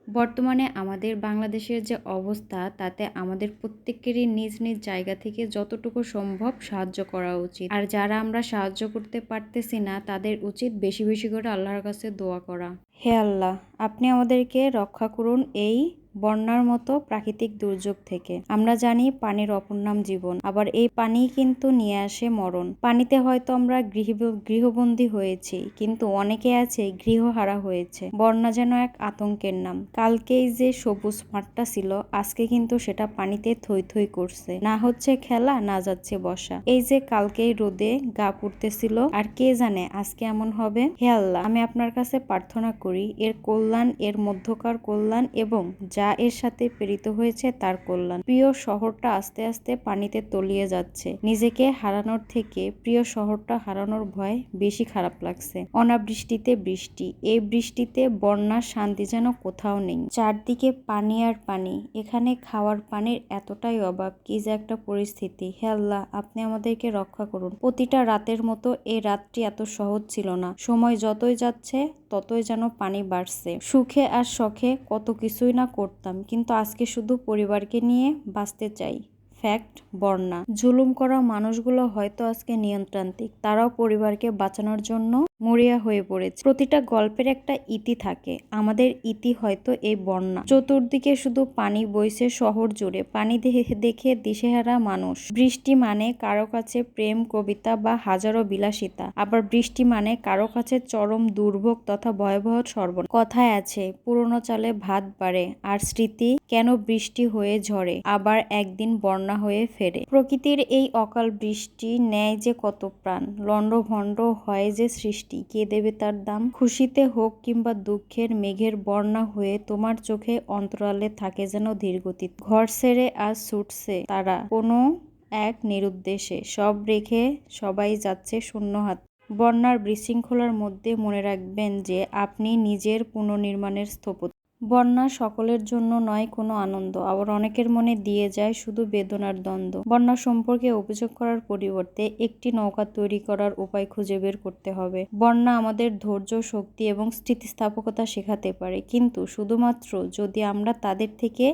বর্তমানে আমাদের বাংলাদেশের যে অবস্থা তাতে আমাদের প্রত্যেকেরই নিজ নিজ জায়গা থেকে যতটুকু সম্ভব সাহায্য করা উচিত। আর যারা আমরা সাহায্য করতে পারতেছি না তাদের উচিত বেশি বেশি করে আল্লাহর কাছে দোয়া করা। হে আল্লাহ, আপনি আমাদেরকে রক্ষা করুন এই বন্যার মতো প্রাকৃতিক দুর্যোগ থেকে। আমরা জানি পানির অপর নাম জীবন, আবার এই পানি কিন্তু নিয়ে আসে মরণ। পানিতে হয়তো আমরা গৃহবন্দী হয়েছি, কিন্তু অনেকে আছে গৃহহারা হয়েছে। বন্যা যেন এক আতঙ্কের নাম। কালকেই যে সবুজ মাঠটা ছিল আজকে কিন্তু সেটা পানিতে থই থই করছে। না হচ্ছে খেলা, না যাচ্ছে বসা। এই যে কালকেই রোদে গা পুড়তেছিল, আর কে জানে আজকে এমন হবে। হে আল্লাহ, আমি আপনার কাছে প্রার্থনা করি এর কল্যাণ, এর মধ্যকার কল্যাণ এবং যা এর সাথে প্রেরিত হয়েছে তার কল্যাণ। প্রিয় শহরটা আস্তে আস্তে পানিতে তলিয়ে যাচ্ছে। নিজেকে হারানোর থেকে প্রিয় শহরটা হারানোর ভয় বেশি খারাপ লাগছে। অনাবৃষ্টিতে বৃষ্টি, এই বৃষ্টিতে বন্যার শান্তি যেন কোথাও নেই। চারদিকে পানি আর পানি, এখানে খাওয়ার পানির এতটাই অভাব। কি যে একটা পরিস্থিতি। হে আল্লাহ, আপনি আমাদেরকে রক্ষা করুন। প্রতিটা রাতের মতো এই রাতটি এত সহজ ছিল না। সময় যতই যাচ্ছে ততই যেন পানি বাড়ছে। সুখে আর শখে কত কিছুই না করতাম, কিন্তু আজকে শুধু পরিবারকে নিয়ে বাঁচতে চাই। ফ্যাক্ট, বন্যা। জুলুম করা মানুষগুলো হয়তো আজকে নিয়ন্ত্রান্তিক, তারাও পরিবারকে বাঁচানোর জন্য মরিয়া হয়ে পড়েছে। প্রতিটা গল্পের একটা ইতি থাকে, আমাদের ইতি হয়তো এই বন্যা। চতুর্দিকে শুধু পানি বইছে শহর জুড়ে, পানি দেখে দিশেহারা মানুষ। বৃষ্টি মানে কারো কাছে প্রেম, কবিতা বা হাজারো বিলাসিতা, আবার বৃষ্টি মানে কারো কাছে চরম দুর্ভোগ তথা ভয়াবহ সর্বনাশ। কথায় আছে পুরনো চালে ভাত বাড়ে, আর স্মৃতি কেন বৃষ্টি হয়ে ঝরে আবার একদিন বন্যা হয়ে ফেরে। প্রকৃতির এই অকাল বৃষ্টি নেয় যে কত প্রাণ, লণ্ডভণ্ড হয় যে সৃষ্টি, কে দেবে তার দাম? খুশিতে হোক কিংবা দুঃখের, মেঘের বন্যা হয়ে তোমার চোখে অন্তরালে থাকে যেন ধীরগতি। ঘর ছেড়ে আজ ছুটছে তারা কোনো এক নিরুদ্দেশে, সব রেখে সবাই যাচ্ছে শূন্য হাত। বন্যার বিশৃঙ্খলার মধ্যে মনে রাখবেন যে আপনি নিজের পুনর্নির্মাণের স্থপতি। বন্যা সকলের জন্য নয় কোনো আনন্দ, আবার অনেকের মনে দিয়ে যায় শুধু বেদনার দ্বন্দ্ব। বন্যা সম্পর্কে অভিযোগ করার পরিবর্তে একটি নৌকা তৈরি করার উপায় খুঁজে বের করতে হবে। বন্যা আমাদের ধৈর্য, শক্তি এবং স্থিতিস্থাপকতা শেখাতে পারে, কিন্তু শুধুমাত্র যদি আমরা তাদের থেকে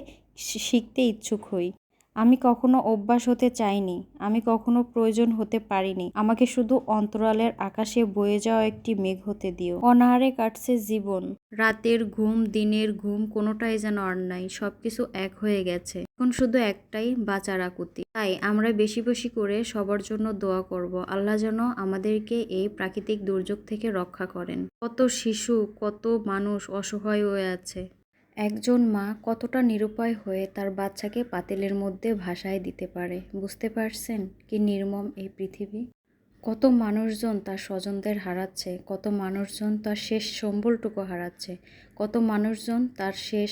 শিখতে ইচ্ছুক হই। আমি কখনো অভ্যাস হতে চাইনি, আমি কখনো প্রয়োজন হতে পারিনি। আমাকে শুধু অন্তরালের আকাশে বয়ে যাওয়া একটি মেঘ হতে দিও। অনাহারে কাটছে জীবন, রাতের ঘুম, দিনের ঘুম, কোনোটাই যেন আর নাই। সবকিছু এক হয়ে গেছে, এখন শুধু একটাই, বাঁচার আকুতি। তাই আমরা বেশি বেশি করে সবার জন্য দোয়া করব, আল্লাহ যেন আমাদেরকে এই প্রাকৃতিক দুর্যোগ থেকে রক্ষা করেন। কত শিশু, কত মানুষ অসহায় হয়ে আছে। একজন মা কতটা নিরুপায় হয়ে তার বাচ্চাকে পাতিলের মধ্যে ভাসায় দিতে পারে, বুঝতে পারছেন কি নির্মম এই পৃথিবী? কত মানুষজন তার স্বজনদের হারাচ্ছে, কত মানুষজন তার শেষ সম্বলটুকু হারাচ্ছে, কত মানুষজন তার শেষ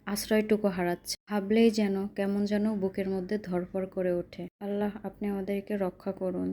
আশ্রয়টুকু হারাচ্ছে। ভাবলেই যেন কেমন যেন বুকের মধ্যে ধড়ফড় করে ওঠে। আল্লাহ, আপনি আমাদেরকে রক্ষা করুন।